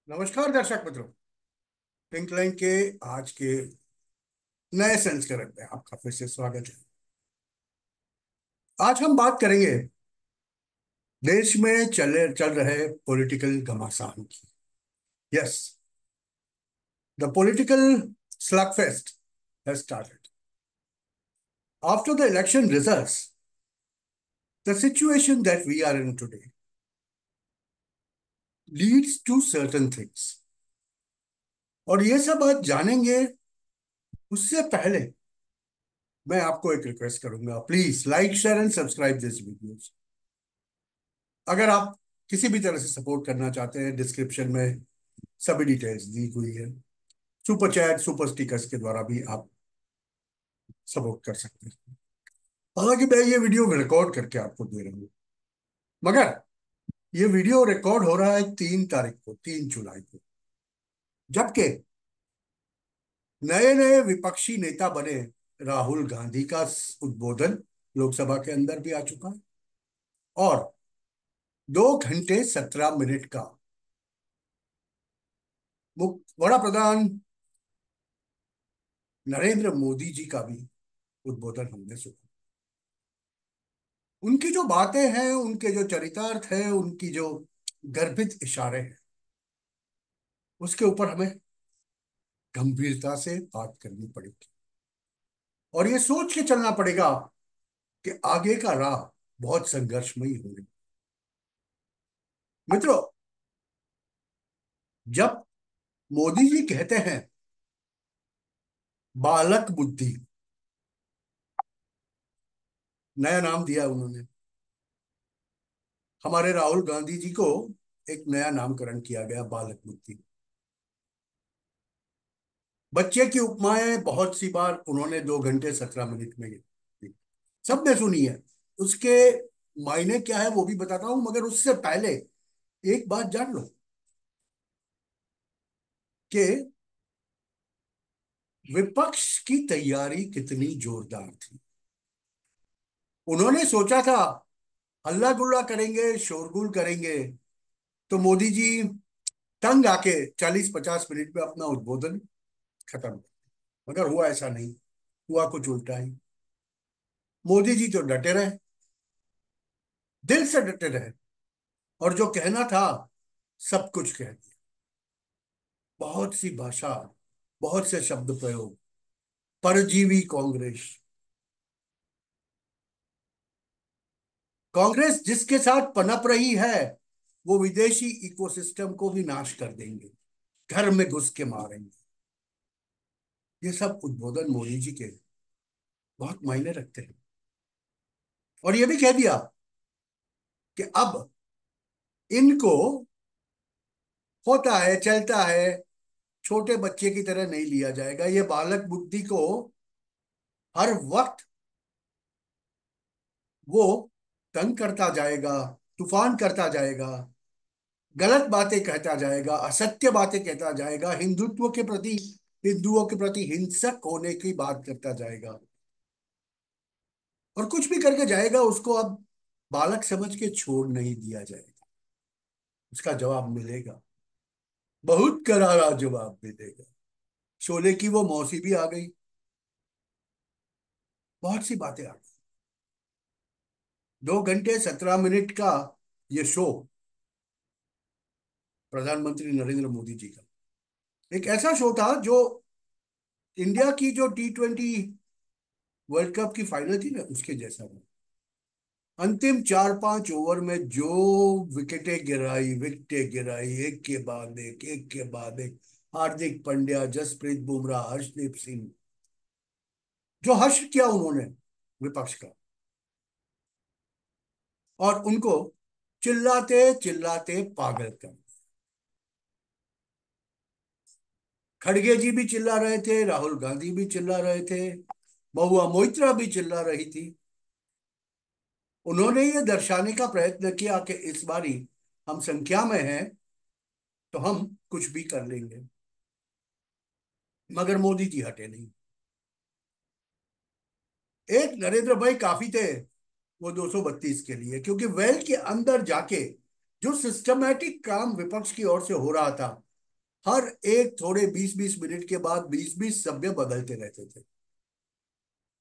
नमस्कार दर्शक मित्रों। पिंक लाइन के आज के नए संस्करण में आपका फिर से स्वागत है। आज हम बात करेंगे देश में चल रहे पॉलिटिकल घमासान की। Yes, the political slugfest has started. After the election results, the situation that we are in today leads to certain things. और ये सब आज जानेंगे। उससे पहले मैं आपको एक रिक्वेस्ट करूंगा, please like share and subscribe this videos. अगर आप किसी भी तरह से सपोर्ट करना चाहते हैं, डिस्क्रिप्शन में सभी डिटेल्स दी हुई है। सुपर चैट, सुपर स्टिकर्स के द्वारा भी आप सपोर्ट कर सकते हैं। हालांकि मैं ये वीडियो रिकॉर्ड करके आपको दे रहा हूँ, मगर ये वीडियो रिकॉर्ड हो रहा है 3 तारीख को, 3 जुलाई को, जबकि नए नए विपक्षी नेता बने राहुल गांधी का उद्बोधन लोकसभा के अंदर भी आ चुका है। और 2 घंटे 17 मिनट का वड़ा प्रधान नरेंद्र मोदी जी का भी उद्बोधन हमने सुना। उनकी जो बातें हैं, उनके जो चरितार्थ है, उनकी जो गर्भित इशारे हैं, उसके ऊपर हमें गंभीरता से बात करनी पड़ेगी और ये सोच के चलना पड़ेगा कि आगे का राह बहुत संघर्षमयी होगी। मित्रों, जब मोदी जी कहते हैं बालक बुद्धि, नया नाम दिया उन्होंने, हमारे राहुल गांधी जी को एक नया नामकरण किया गया, बालक बुद्धि। बच्चे की उपमाएं बहुत सी बार उन्होंने 2 घंटे 17 मिनट में दी। सबने सुनी है। उसके मायने क्या है वो भी बताता हूं, मगर उससे पहले एक बात जान लो कि विपक्ष की तैयारी कितनी जोरदार थी। उन्होंने सोचा था हल्ला गुल्ला करेंगे, शोरगुल करेंगे, तो मोदी जी तंग आके 40-50 मिनट में अपना उद्बोधन खत्म। मगर हुआ ऐसा नहीं, हुआ कुछ उल्टा ही। मोदी जी तो डटे रहे, दिल से डटे रहे, और जो कहना था सब कुछ कह दिया। बहुत सी भाषा, बहुत से शब्द प्रयोग, परजीवी कांग्रेस। कांग्रेस जिसके साथ पनप रही है, वो विदेशी इकोसिस्टम को भी नाश कर देंगे, घर में घुस के मारेंगे। ये सब उद्बोधन मोदी जी के बहुत मायने रखते हैं। और ये भी कह दिया कि अब इनको होता है, चलता है, छोटे बच्चे की तरह नहीं लिया जाएगा। ये बालक बुद्धि को हर वक्त वो तंग करता जाएगा, तूफान करता जाएगा, गलत बातें कहता जाएगा, असत्य बातें कहता जाएगा, हिंदुत्व के प्रति, हिंदुओं के प्रति हिंसक होने की बात करता जाएगा, और कुछ भी करके जाएगा। उसको अब बालक समझ के छोड़ नहीं दिया जाएगा, उसका जवाब मिलेगा, बहुत करारा जवाब मिलेगा। शोले की वो मौसी भी आ गई, बहुत सी बातें आ गई। 2 घंटे 17 मिनट का ये शो प्रधानमंत्री नरेंद्र मोदी जी का एक ऐसा शो था जो इंडिया की जो T20 वर्ल्ड कप की फाइनल थी ना, उसके जैसा था। अंतिम 4-5 ओवर में जो विकेटें गिराई, एक के बाद एक। हार्दिक पांड्या, जसप्रीत बुमराह, हर्षदीप सिंह, जो हर्ष किया उन्होंने विपक्ष का, और उनको चिल्लाते चिल्लाते पागल कर। खड़गे जी भी चिल्ला रहे थे, राहुल गांधी भी चिल्ला रहे थे, महुआ मोइत्रा भी चिल्ला रही थी। उन्होंने ये दर्शाने का प्रयत्न किया कि इस बारी हम संख्या में हैं, तो हम कुछ भी कर लेंगे। मगर मोदी जी हटे नहीं। एक नरेंद्र भाई काफी थे वो 232 के लिए, क्योंकि वेल के अंदर जाके जो सिस्टमैटिक काम विपक्ष की ओर से हो रहा था, हर एक थोड़े 20-20 मिनट के बाद 20-20 सभ्य बदलते रहते थे।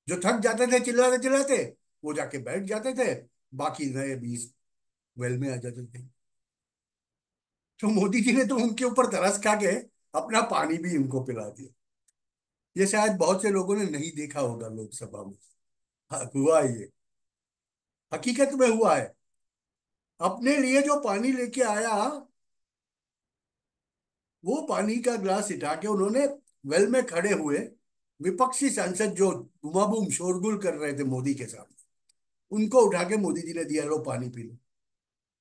जो थक जाते थे चिल्लाते चिल्लाते, वो जाके बैठ जाते थे, बाकी नए 20 वेल में आ जाते थे। तो मोदी जी ने तो उनके ऊपर तरस खा के अपना पानी भी उनको पिला दिया। ये शायद बहुत से लोगों ने नहीं देखा होगा लोकसभा में। हाँ, हुआ ये, हकीकत में हुआ है। अपने लिए जो पानी लेके आया, वो पानी का ग्लास उठा के उन्होंने वेल में खड़े हुए विपक्षी सांसद जो बुमाबुम शोरगुल कर रहे थे मोदी के सामने, उनको उठा के मोदी जी ने दिया, लो पानी पी लो,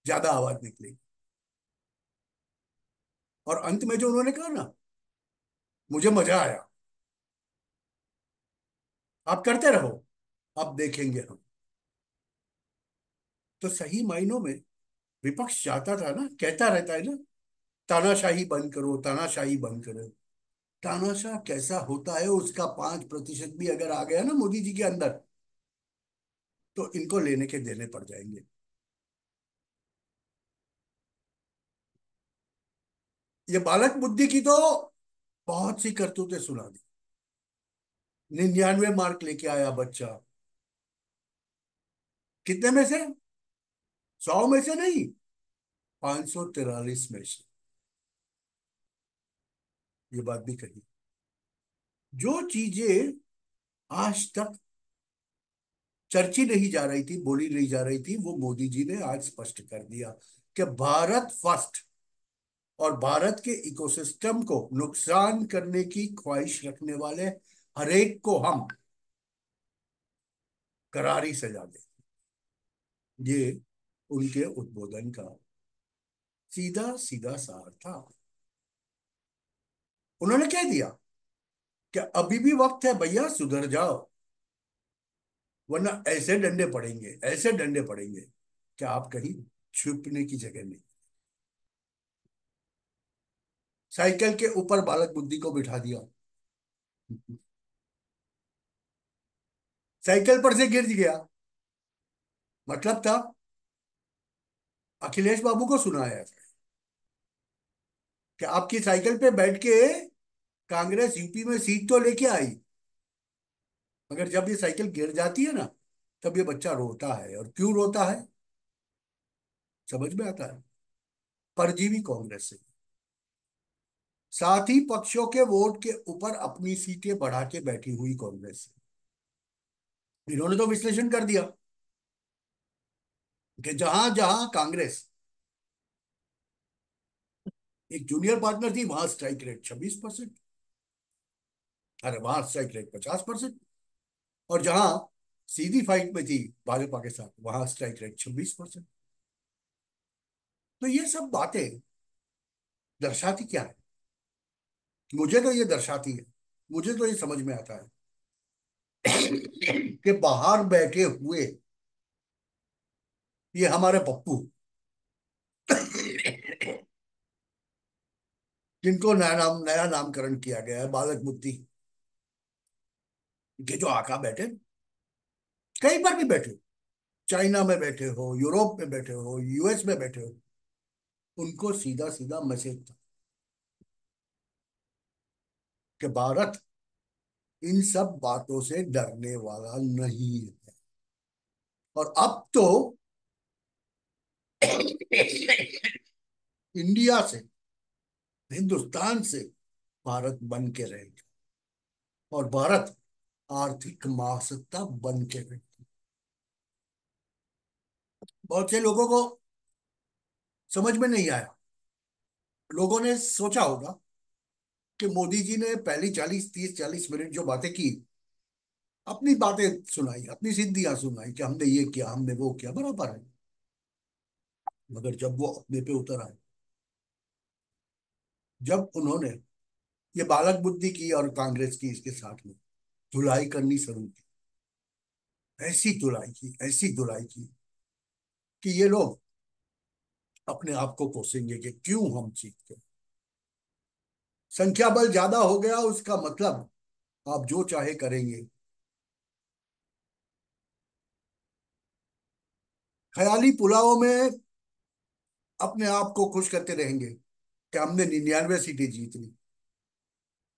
ज्यादा आवाज निकलेगी। और अंत में जो उन्होंने कहा ना, मुझे मजा आया, आप करते रहो, अब देखेंगे हम। तो सही मायनों में विपक्ष चाहता था ना, कहता रहता है ना, तानाशाही बंद करो, तानाशाही बंद करो। तानाशाह कैसा होता है उसका 5% भी अगर आ गया ना मोदी जी के अंदर, तो इनको लेने के देने पड़ जाएंगे। ये बालक बुद्धि की तो बहुत सी करतूतें सुना दी। 99 मार्क लेके आया बच्चा। कितने में से? 100 में से नहीं, 543 में से। ये बात भी कही। जो चीजें आज तक चर्ची नहीं जा रही थी, बोली नहीं जा रही थी, वो मोदी जी ने आज स्पष्ट कर दिया कि भारत फर्स्ट, और भारत के इकोसिस्टम को नुकसान करने की ख्वाहिश रखने वाले हरेक को हम करारी सजा दें। ये उनके उद्बोधन का सीधा सीधा सार था। उन्होंने कह दिया कि अभी भी वक्त है भैया, सुधर जाओ, वरना ऐसे डंडे पड़ेंगे, ऐसे डंडे पड़ेंगे कि आप कहीं छुपने की जगह नहीं। साइकिल के ऊपर बालक बुद्धि को बिठा दिया, साइकिल पर से गिर गया। मतलब था, अखिलेश बाबू को सुनाया था कि आपकी साइकिल पे बैठ के कांग्रेस यूपी में सीट तो लेके आई, मगर जब ये साइकिल गिर जाती है ना, तब ये बच्चा रोता है। और क्यों रोता है, समझ में आता है। परजीवी कांग्रेस से, साथी पक्षों के वोट के ऊपर अपनी सीटें बढ़ा के बैठी हुई कांग्रेस से। इन्होंने तो विश्लेषण कर दिया कि जहां जहां कांग्रेस एक जूनियर पार्टनर थी, वहां स्ट्राइक रेट 26%, अरे वहां स्ट्राइक रेट 50%, और जहां सीधी फाइट में थी भाजपा के साथ, वहां स्ट्राइक रेट 26%। तो ये सब बातें दर्शाती क्या है? मुझे तो ये दर्शाती है, मुझे तो ये समझ में आता है कि बाहर बैठे हुए ये हमारे पप्पू, जिनको नया नामकरण किया गया है बालक बुद्धि, के जो आका बैठे, कहीं पर भी बैठे, चाइना में बैठे हो, यूरोप में बैठे हो, यूएस में बैठे हो, उनको सीधा सीधा मैसेज था कि भारत इन सब बातों से डरने वाला नहीं है। और अब तो इंडिया से, हिंदुस्तान से भारत बन के रहेगा, और भारत आर्थिक महासत्ता बन के रहेगा। बहुत से लोगों को समझ में नहीं आया। लोगों ने सोचा होगा कि मोदी जी ने पहली 40 30 40 मिनट जो बातें की, अपनी बातें सुनाई, अपनी सिद्धियां सुनाई कि हमने ये किया, हमने वो किया, बराबर है। मगर जब वो अपने पे उतर आए, जब उन्होंने ये बालक बुद्धि की और कांग्रेस की इसके साथ में धुलाई करनी शुरू की, ऐसी धुलाई की, ऐसी धुलाई की कि ये लोग अपने आप को कोसेंगे कि क्यों हम जीत गए। संख्या बल ज्यादा हो गया, उसका मतलब आप जो चाहे करेंगे। ख्याली पुलाव में अपने आप को खुश करते रहेंगे, कि हमने 99 सीटें जीत ली।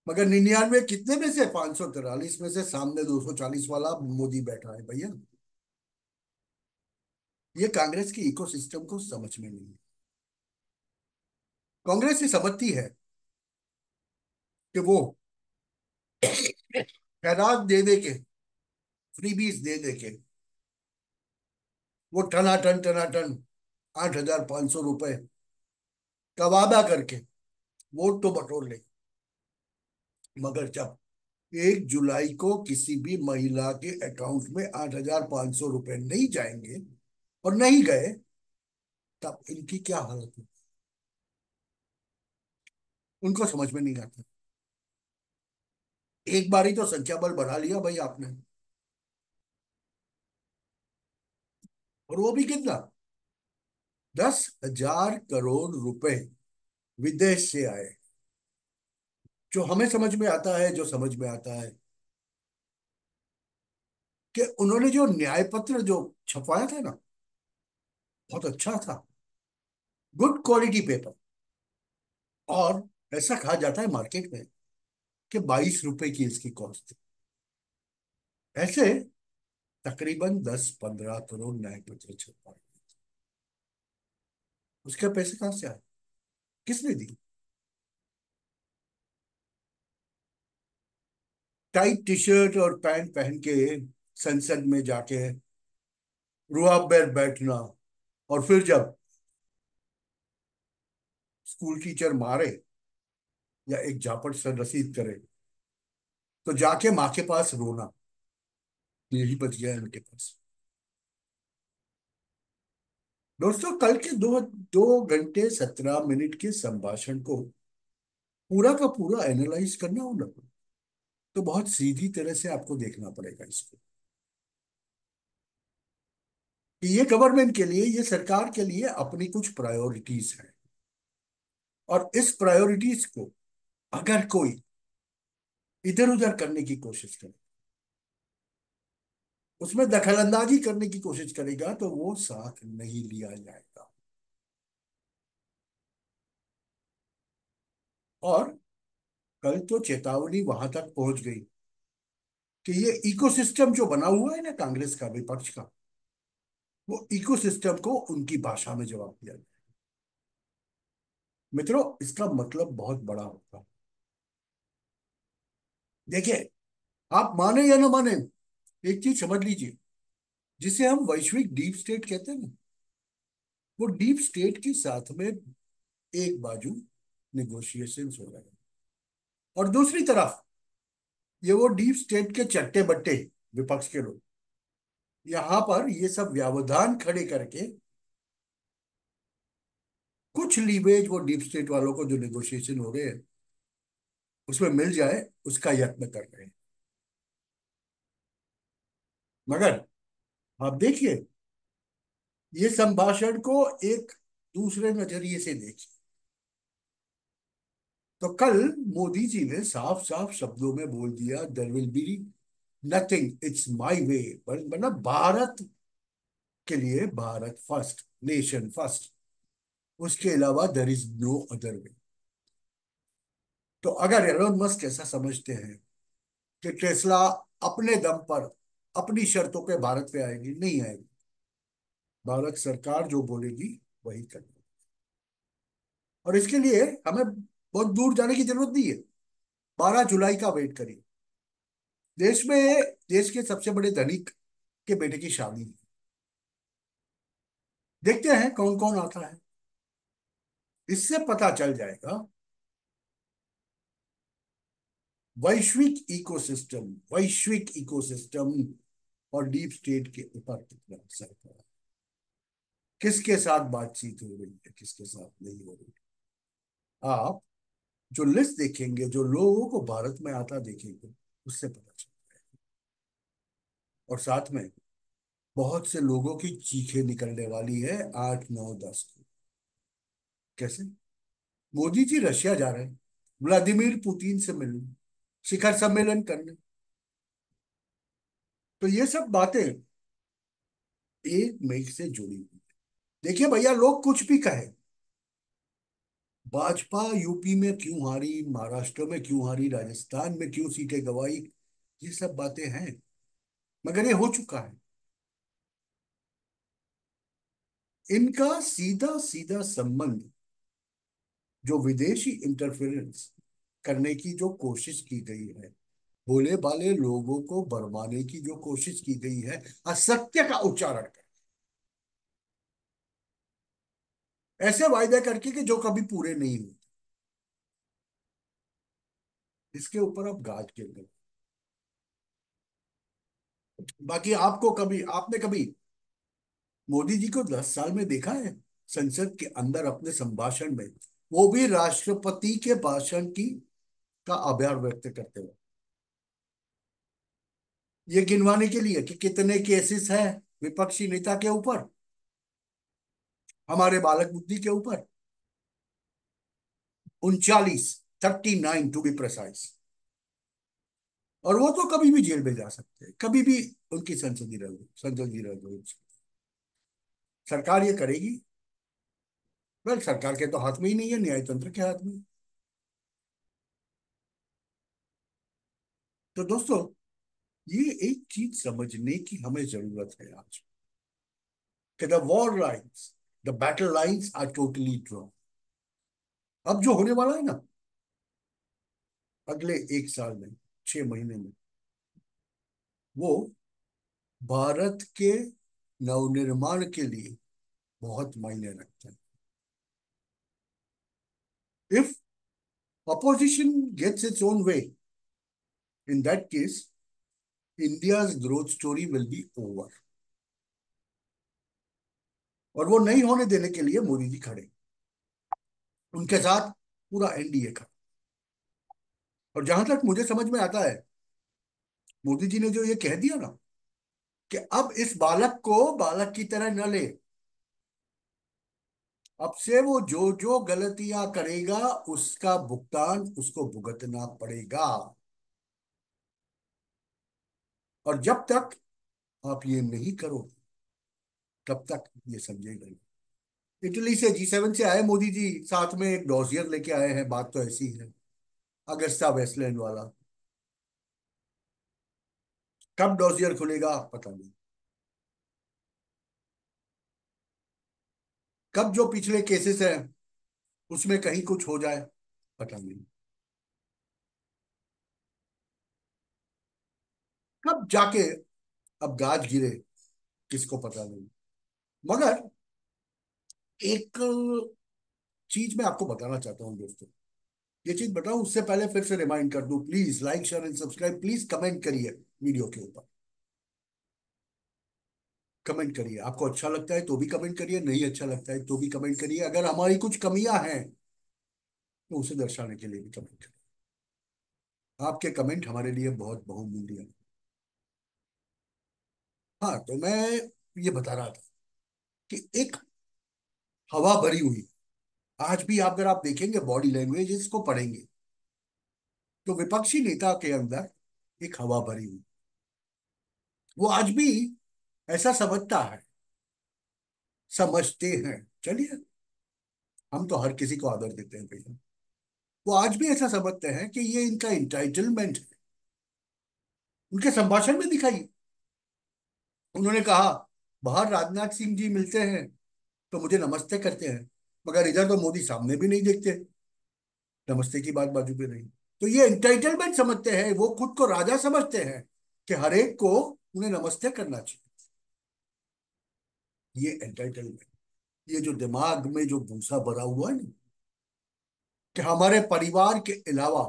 मगर 99 कितने में से? 543 में से सामने 240 वाला मोदी बैठा है भैया। ये कांग्रेस की इकोसिस्टम को समझ में नहीं है। कांग्रेस ये समझती है कि वो खैरात दे दे के, फ्रीबीज दे दे के, वो टनाटन 8,500 रुपए का वादा करके वोट तो बटोर ले। मगर जब 1 जुलाई को किसी भी महिला के अकाउंट में 8,500 रुपए नहीं जाएंगे, और नहीं गए, तब इनकी क्या हालत है? उनको समझ में नहीं आता। एक बारी तो संख्या बल बढ़ा लिया भाई आपने, और वो भी कितना? 10,000 करोड़ रुपए विदेश से आए। जो हमें समझ में आता है, जो समझ में आता है कि उन्होंने जो न्याय पत्र जो छपवाया था ना, बहुत अच्छा था। Good quality paper. और ऐसा कहा जाता है मार्केट में कि 22 रुपए की इसकी कॉस्ट थी। ऐसे तकरीबन 10-15 करोड़ न्याय पत्र छपवाए। उसके पैसे कहां से आए? किसने दी? टाइट टी शर्ट और पैंट पहन के संसद में जाके रुआब पर बैठना, और फिर जब स्कूल टीचर मारे या एक झापट से रसीद करे, तो जाके माँ के पास रोना। यही बच गया है उनके पास। दोस्तों, कल के 2 घंटे 17 मिनट के संभाषण को पूरा का पूरा एनालाइज करना हो ना, तो बहुत सीधी तरह से आपको देखना पड़ेगा इसको, कि ये गवर्नमेंट के लिए, ये सरकार के लिए अपनी कुछ प्रायोरिटीज है। और इस प्रायोरिटीज को अगर कोई इधर उधर करने की कोशिश करे, उसमें दखलंदाजी करने की कोशिश करेगा, तो वो साथ नहीं लिया जाएगा। और कल तो चेतावनी वहां तक पहुंच गई कि ये इकोसिस्टम जो बना हुआ है ना कांग्रेस का, विपक्ष का, वो इकोसिस्टम को उनकी भाषा में जवाब दिया गया। मित्रों, इसका मतलब बहुत बड़ा होगा। देखिए, आप माने या ना माने, एक चीज समझ लीजिए, जिसे हम वैश्विक डीप स्टेट कहते हैं ना, वो डीप स्टेट के साथ में एक बाजू निगोशिएशंस हो रहे हैं, और दूसरी तरफ ये वो डीप स्टेट के चट्टे बट्टे विपक्ष के लोग यहाँ पर ये सब व्यवधान खड़े करके कुछ लीवेज वो डीप स्टेट वालों को जो नेगोशिएशन हो रहे हैं उसमें मिल जाए, उसका यत्न कर रहे हैं। मगर आप देखिए, ये संभाषण को एक दूसरे नजरिए से देखिए। तो कल मोदी जी ने साफ साफ शब्दों में बोल दिया, there will be nothing, it's my way. मतलब भारत के लिए, भारत फर्स्ट, नेशन फर्स्ट, उसके अलावा there is no other way. तो अगर एलोन मस्क ऐसा समझते हैं कि टेस्ला अपने दम पर अपनी शर्तों पे भारत पे आएगी, नहीं आएगी। भारत सरकार जो बोलेगी वही करनी। और इसके लिए हमें बहुत दूर जाने की जरूरत नहीं है। 12 जुलाई का वेट करिए। देश में, देश के सबसे बड़े धनिक के बेटे की शादी है। देखते हैं कौन कौन आता है। इससे पता चल जाएगा वैश्विक इकोसिस्टम और डीप स्टेट के ऊपर कितना असर पड़ा। किसके साथ बातचीत हो रही है, किसके साथ नहीं हो रही। आप जो लिस्ट देखेंगे, जो लोगों को भारत में आता देखेंगे, उससे पता चलता है। और साथ में बहुत से लोगों की चीखें निकलने वाली है 8 9 10 को। कैसे? मोदी जी रशिया जा रहे हैं व्लादिमीर पुतिन से मिलने, शिखर सम्मेलन करने। तो ये सब बातें एक मई से जुड़ी हुई। देखिए भैया, लोग कुछ भी कहे, भाजपा यूपी में क्यों हारी, महाराष्ट्र में क्यों हारी, राजस्थान में क्यों सीटें गंवाई, ये सब बातें हैं, मगर ये हो चुका है। इनका सीधा सीधा संबंध जो विदेशी इंटरफेरेंस करने की जो कोशिश की गई है, भोले भाले लोगों को भरमाने की जो कोशिश की गई है, असत्य का उच्चारण कर, ऐसे वायदे करके कि जो कभी पूरे नहीं हुए, इसके ऊपर अब गाज गिर गए। बाकी आपको कभी, आपने कभी मोदी जी को 10 साल में देखा है संसद के अंदर अपने संभाषण में, वो भी राष्ट्रपति के भाषण की का आभार व्यक्त करते हुए, ये गिनवाने के लिए कि कितने केसेस हैं विपक्षी नेता के ऊपर, हमारे बालक बुद्धि के ऊपर? 39, 39 टू बी प्रिसाइज। और वो तो कभी भी जेल में जा सकते हैं, कभी भी उनकी संसदीय रह, सरकार ये करेगी? वेल, सरकार के तो हाथ में ही नहीं है, न्याय तंत्र के हाथ में। तो दोस्तों, ये एक चीज समझने की हमें जरूरत है आज, कि the war lines, the battle lines are totally draw. अब जो होने वाला है ना, अगले 1 साल में, 6 महीने में, वो भारत के नवनिर्माण के लिए बहुत मायने रखता है। If opposition gets its own way, in that case, India's growth story will be over। और वो नहीं होने देने के लिए मोदी जी खड़े, उनके साथ पूरा एनडीए खड़ा। और जहां तक मुझे समझ में आता है, मोदी जी ने जो ये कह दिया ना, कि अब इस बालक को बालक की तरह न ले, अब से वो जो जो गलतियां करेगा उसका भुगतान उसको भुगतना पड़ेगा। और जब तक आप ये नहीं करो, तब तक ये समझेगा नहीं। इटली से, G7 से आए मोदी जी, साथ में एक डॉसियर लेके आए हैं, बात तो ऐसी है, अगस्ता वेस्टलैंड वाला। कब डॉसियर खुलेगा पता नहीं, कब जो पिछले केसेस हैं उसमें कहीं कुछ हो जाए पता नहीं, कब जाके अब गाज गिरे किसको पता नहीं। मगर एक चीज मैं आपको बताना चाहता हूँ दोस्तों, ये चीज बताऊं उससे पहले फिर से रिमाइंड कर दूं, please like share and subscribe, please comment करिए वीडियो के ऊपर, कमेंट करिए। आपको अच्छा लगता है तो भी कमेंट करिए, नहीं अच्छा लगता है तो भी कमेंट करिए, अगर हमारी कुछ कमियां हैं तो उसे दर्शाने के लिए भी कमेंट करिए। आपके कमेंट हमारे लिए बहुत बहुमूल्य है। हाँ, तो मैं ये बता रहा था कि एक हवा भरी हुई, आज भी अगर आप देखेंगे बॉडी लैंग्वेज, इसको पढ़ेंगे, तो विपक्षी नेता के अंदर एक हवा भरी हुई, वो आज भी ऐसा समझता है, समझते हैं, चलिए, हम तो हर किसी को आदर देते हैं भैया, वो आज भी ऐसा समझते हैं कि ये इनका इंटाइटलमेंट है। उनके संभाषण में दिखाई, उन्होंने कहा, बाहर राजनाथ सिंह जी मिलते हैं तो मुझे नमस्ते करते हैं, मगर इधर तो मोदी सामने भी नहीं देखते, नमस्ते की बात बाजू पे नहीं। तो ये एंटाइटलमेंट समझते हैं, वो खुद को राजा समझते हैं कि हर एक को उन्हें नमस्ते करना चाहिए। ये एंटाइटलमेंट, ये जो दिमाग में जो भूसा भरा हुआ है ना, कि हमारे परिवार के अलावा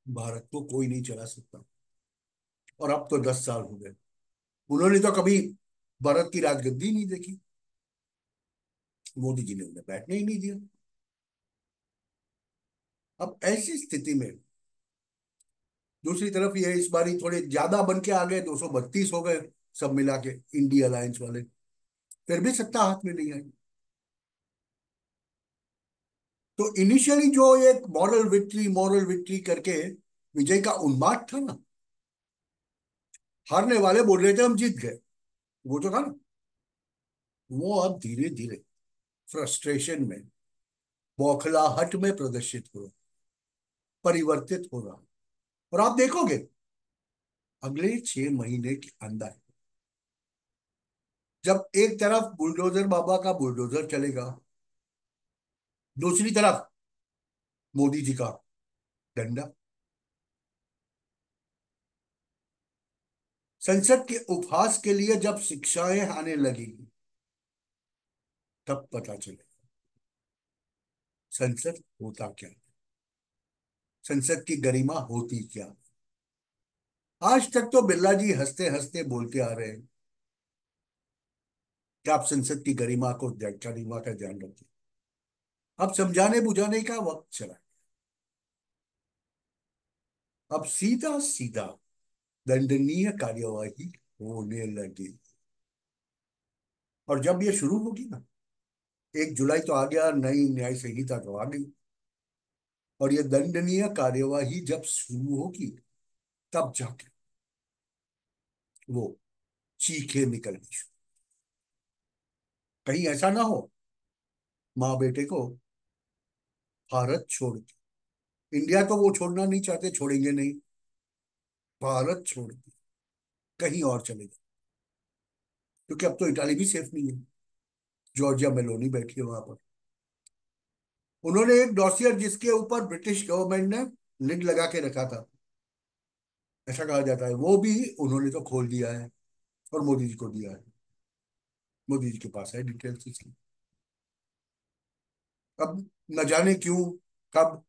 भारत को कोई नहीं चला सकता। और अब तो 10 साल हो गए, उन्होंने तो कभी भारत की राजगद्दी नहीं देखी, मोदी जी ने उन्हें बैठने ही नहीं दिया। अब ऐसी स्थिति में दूसरी तरफ ये इस बारी थोड़े ज्यादा बन के आ गए, 232 हो गए सब मिला के, इंडिया अलायंस वाले, फिर भी सत्ता हाथ में नहीं आई। तो इनिशियली जो एक मॉरल विक्ट्री करके विजय का उन्माद था ना, हारने वाले बोल रहे थे हम जीत गए, वो जो था ना, वो अब धीरे धीरे फ्रस्ट्रेशन में, बौखलाहट में प्रदर्शित हो रहा, परिवर्तित हो रहा। और आप देखोगे अगले 6 महीने के अंदर, जब एक तरफ बुलडोजर बाबा का बुलडोजर चलेगा, दूसरी तरफ मोदी जी का डंडा, संसद के उपहास के लिए जब शिक्षाएं आने लगेगी, तब पता चलेगा संसद होता क्या, संसद की गरिमा होती क्या। आज तक तो बिरला जी हंसते हंसते बोलते आ रहे हैं कि आप संसद की गरिमा का ध्यान रखें। अब समझाने बुझाने का वक्त चला, अब सीधा सीधा दंडनीय कार्यवाही होने लगी। और जब ये शुरू होगी ना, 1 जुलाई तो आ गया, नई न्याय संहिता तो आ गई, और ये दंडनीय कार्यवाही जब शुरू होगी, तब जाके वो चीखे निकलनी शुरू। कहीं ऐसा ना हो माँ बेटे को भारत छोड़ के, इंडिया तो वो छोड़ना नहीं चाहते, छोड़ेंगे नहीं, भारत छोड़ के कहीं और चले जाए, क्योंकि अब तो इटाली भी सेफ नहीं है। जॉर्जिया मेलोनी बैठी है वहां पर, उन्होंने एक डॉसियर जिसके ऊपर ब्रिटिश गवर्नमेंट ने लिड लगा के रखा था, ऐसा कहा जाता है, वो भी उन्होंने तो खोल दिया है और मोदी जी को दिया है। मोदी जी के पास है डिटेल्स इसकी। अब न जाने क्यों, कब,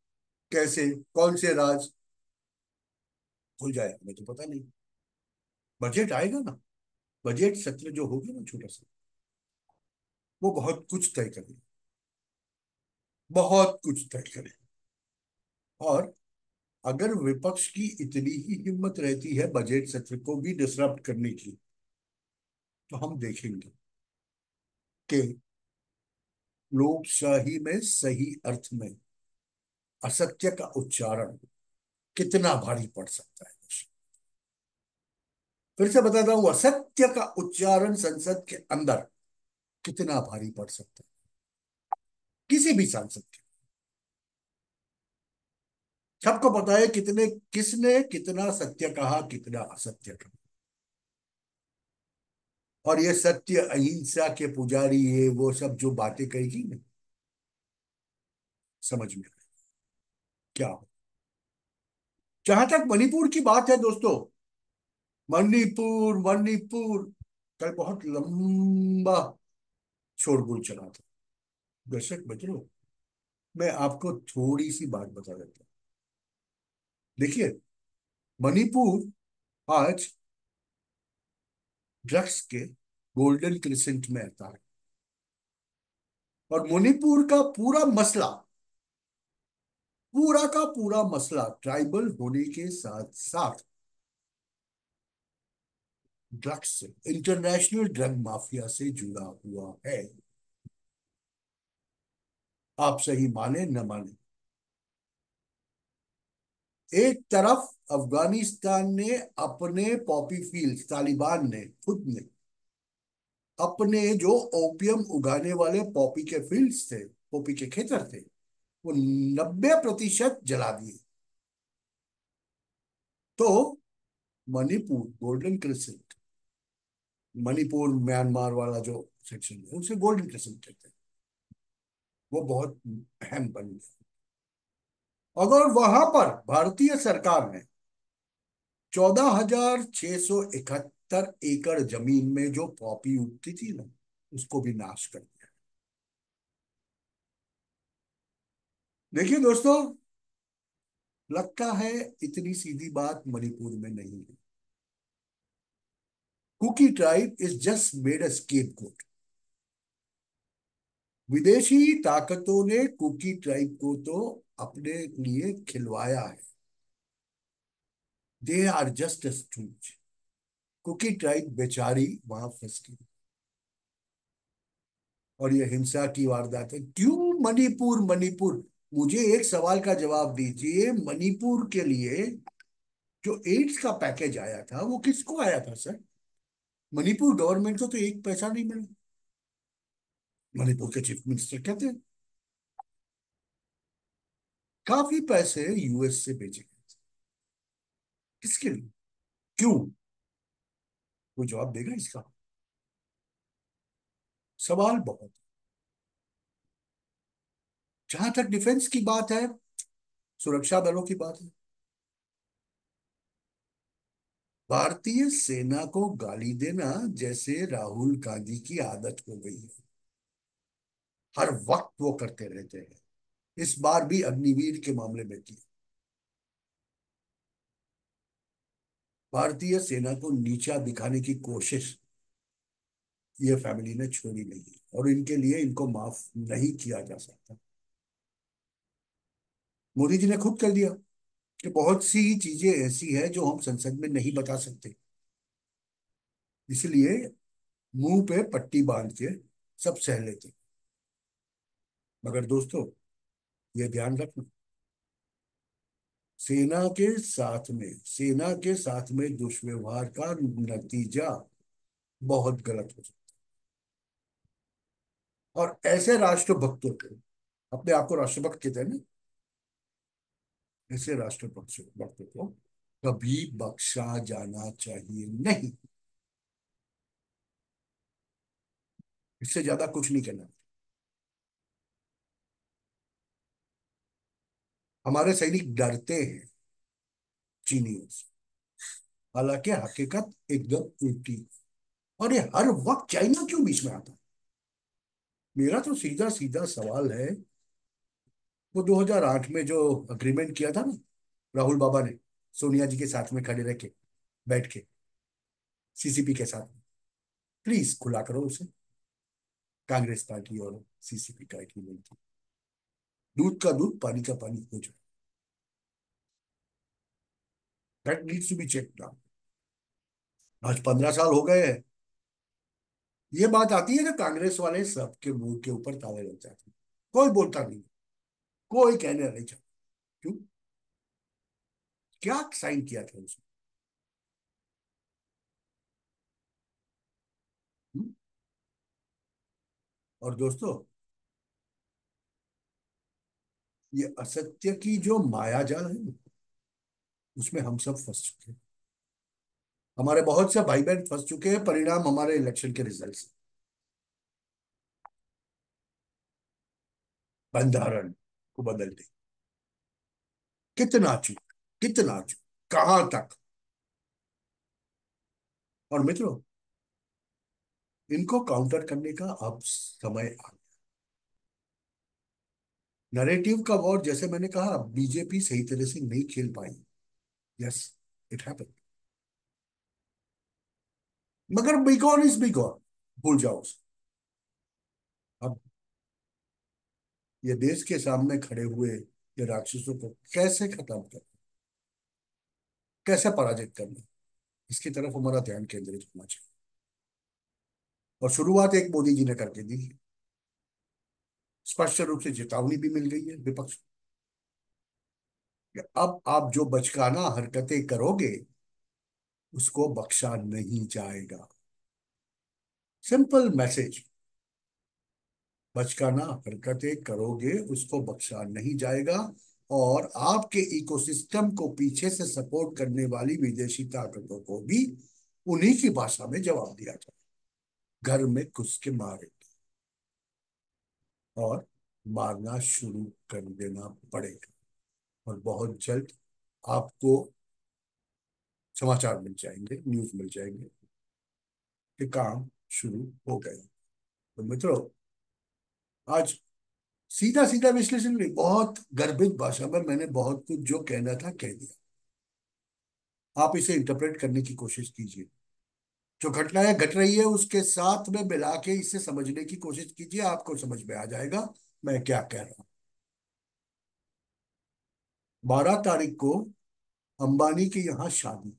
कैसे, कौन से राज खुल जाए हमें तो पता नहीं। बजट आएगा ना, बजट सत्र जो होगी ना छोटा सा, वो बहुत कुछ तय करे, बहुत कुछ तय करे। और अगर विपक्ष की इतनी ही हिम्मत रहती है बजट सत्र को भी डिसरप्ट करने की, तो हम देखेंगे कि लोकशाही में सही अर्थ में असत्य का उच्चारण कितना भारी पड़ सकता है। फिर से बताता हूं, असत्य का उच्चारण संसद के अंदर कितना भारी पड़ सकता है किसी भी सांसद के। सबको पता है किसने कितना सत्य कहा, कितना असत्य कहा। और ये सत्य अहिंसा के पुजारी, ये वो सब जो बातें कही ना, समझ में आए क्या हो। जहां तक मणिपुर की बात है दोस्तों, मणिपुर मणिपुर, कल बहुत लंबा शोरगुल चला था। दर्शक मित्रों, मैं आपको थोड़ी सी बात बता देता हूँ। देखिए, मणिपुर आज ड्रग्स के गोल्डन क्रिसेंट में आता है, और मणिपुर का पूरा मसला, पूरा का पूरा मसला ट्राइबल होने के साथ साथ ड्रग्स से, इंटरनेशनल ड्रग माफिया से जुड़ा हुआ है। आप सही माने न माने, एक तरफ अफगानिस्तान ने अपने पॉपी फील्ड, तालिबान ने खुद ने अपने जो ओपियम उगाने वाले पॉपी के फील्ड्स थे, पॉपी के खेतर थे, वो 90% जला दिए। तो Manipur golden crescent, Manipur Myanmar वाला जो सेक्शन है उसे गोल्डन क्रिसेंट कहते हैं, वो बहुत अहम बन गया। अगर वहां पर भारतीय सरकार ने 14,671 जमीन में जो पॉपी उगती थी ना, उसको भी नाश कर दिया। देखिए दोस्तों, लगता है इतनी सीधी बात मणिपुर में नहीं है। Kuki tribe is just made a scapegoat. विदेशी ताकतों ने कुकी ट्राइब को तो अपने लिए खिलवाया है। They are just a stooge. Kuki tribe बेचारी वहां फंस गई, और ये हिंसा की वारदात है। क्यों मणिपुर मणिपुर? मुझे एक सवाल का जवाब दीजिए, मणिपुर के लिए जो एड्स का पैकेज आया था वो किसको आया था सर? मणिपुर गवर्नमेंट को तो एक पैसा नहीं मिला। मणिपुर के चीफ मिनिस्टर कहते हैं काफी पैसे यूएस से भेजे गए। किसके लिए? क्यों? वो जवाब देगा इसका? सवाल बहुत। जहां तक डिफेंस की बात है, सुरक्षा बलों की बात है, भारतीय सेना को गाली देना जैसे राहुल गांधी की आदत हो गई है। हर वक्त वो करते रहते हैं। इस बार भी अग्निवीर के मामले में किया। भारतीय सेना को नीचा दिखाने की कोशिश ये फैमिली ने छोड़ी नहीं, और इनके लिए इनको माफ नहीं किया जा सकता। मोदी जी ने खुद कर दिया कि बहुत सी चीजें ऐसी है जो हम संसद में नहीं बता सकते, इसलिए मुंह पे पट्टी बांध के सब सह लेते। मगर दोस्तों, ये ध्यान रखना, सेना के साथ में दुष्व्यवहार का नतीजा बहुत गलत हो सकता है। और ऐसे राष्ट्रभक्तों को, अपने आप को राष्ट्रभक्त कहते हैं ना, ऐसे राष्ट्रभक्तों को कभी बख्शा जाना चाहिए नहीं। इससे ज्यादा कुछ नहीं करना। हमारे सैनिक डरते हैं चीनियों से, हालांकि हकीकत एकदम उल्टी है। और ये हर वक्त चाइना क्यों बीच में आता है? मेरा तो सीधा सीधा सवाल है, वो 2008 में जो अग्रीमेंट किया था ना राहुल बाबा ने, सोनिया जी के साथ में खड़े रह के, बैठ के, सीसीपी के साथ में, प्लीज खुला करो उसे। कांग्रेस पार्टी और सीसीपी का एग्रीमेंट था। दूध का दूध, पानी का पानी हो जाए। That needs to be check now. आज 15 साल हो गए हैं। ये बात आती है ना, कांग्रेस वाले सबके मुंह के ऊपर ताले लग जाते हैं। कोई बोलता नहीं, कोई कहने नहीं चाहता। क्यों? क्या साइन किया था उसने? हम्म? और दोस्तों, ये असत्य की जो माया जाल है ना, उसमें हम सब फंस चुके हैं। हमारे बहुत से भाई बहन फंस चुके हैं, परिणाम हमारे इलेक्शन के रिजल्ट से। बंधारण को बदल दे। कितना चुप, कितना चुप, कहां तक? और मित्रों, इनको काउंटर करने का अब समय आ गया। नरेटिव का वॉर, जैसे मैंने कहा, बीजेपी सही तरह से नहीं खेल पाई। Yes, it happened. मगर बिगॉन इज बिगॉन, भूल जाओ उसे। अब ये देश के सामने खड़े हुए ये राक्षसों को कैसे खत्म कर, कैसे पराजित करना, इसकी तरफ हमारा ध्यान केंद्रित होना चाहिए। और शुरुआत एक मोदी जी ने करके दी है। स्पष्ट रूप से चेतावनी भी मिल गई है विपक्ष को कि अब आप जो बचकाना हरकतें करोगे उसको बख्शा नहीं जाएगा। Simple message. बचकाना हरकतें करोगे उसको बख्शा नहीं जाएगा। और आपके इकोसिस्टम को पीछे से सपोर्ट करने वाली विदेशी ताकतों को भी उन्हीं की भाषा में जवाब दिया जाए। घर में घुस के मारे, और मारना शुरू कर देना पड़ेगा। और बहुत जल्द आपको समाचार मिल जाएंगे, न्यूज मिल जाएंगे कि काम शुरू हो गया। तो मित्रों, आज सीधा सीधा विश्लेषण नहीं, बहुत गर्भित भाषा में मैंने बहुत कुछ जो कहना था कह दिया। आप इसे इंटरप्रेट करने की कोशिश कीजिए। जो घटनाएं घट रही है उसके साथ में मिला के इसे समझने की कोशिश कीजिए, आपको समझ में आ जाएगा मैं क्या कह रहा हूं। 12 तारीख को अंबानी के यहाँ शादी,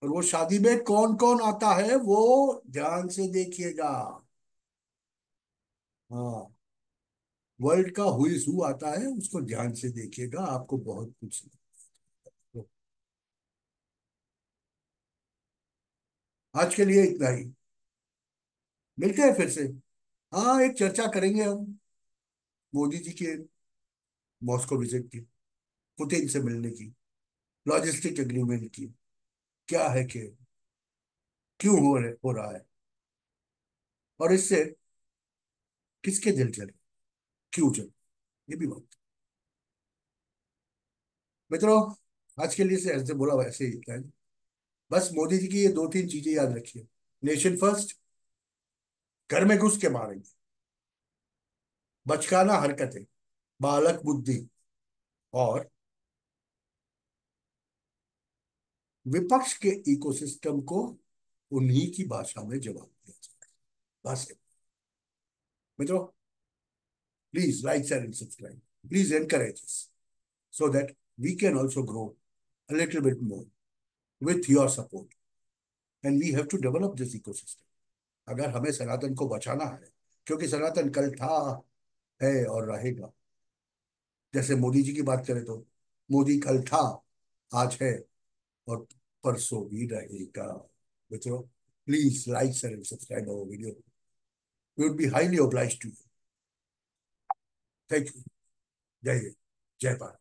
और वो शादी में कौन कौन आता है वो ध्यान से देखिएगा। हाँ, वर्ल्ड का हुई हू आता है, उसको ध्यान से देखिएगा, आपको बहुत कुछ। तो आज के लिए इतना ही। मिलते हैं फिर से हाँ, एक चर्चा करेंगे हम मोदी जी के मॉस्को विजिट की, पुतिन से मिलने की, लॉजिस्टिक एग्रीमेंट की, क्या है कि क्यों हो रहा है, और इससे किसके दिल चले, क्यों चले, ये भी बात। मित्रों, आज के लिए से ऐसे बोला वैसे ही है। बस मोदी जी की ये दो तीन चीजें याद रखिए। नेशन फर्स्ट, घर में घुस के मारेंगे, बचकाना हरकतें, बालक बुद्धि, और विपक्ष के इकोसिस्टम को उन्हीं की भाषा में जवाब दिया जाए। बस। मित्रों, please like share and subscribe, please encourage us so that we can also grow a little bit more with your support, and we have to develop this ecosystem अगर हमें सनातन को बचाना है, क्योंकि सनातन कल था, है और रहेगा। जैसे मोदी जी की बात करें तो मोदी कल था, आज है और परसों भी रहेगा। मित्रों, please like share and subscribe our video, we would be highly obliged to you। Thank you. जय हिंद, जय भारत।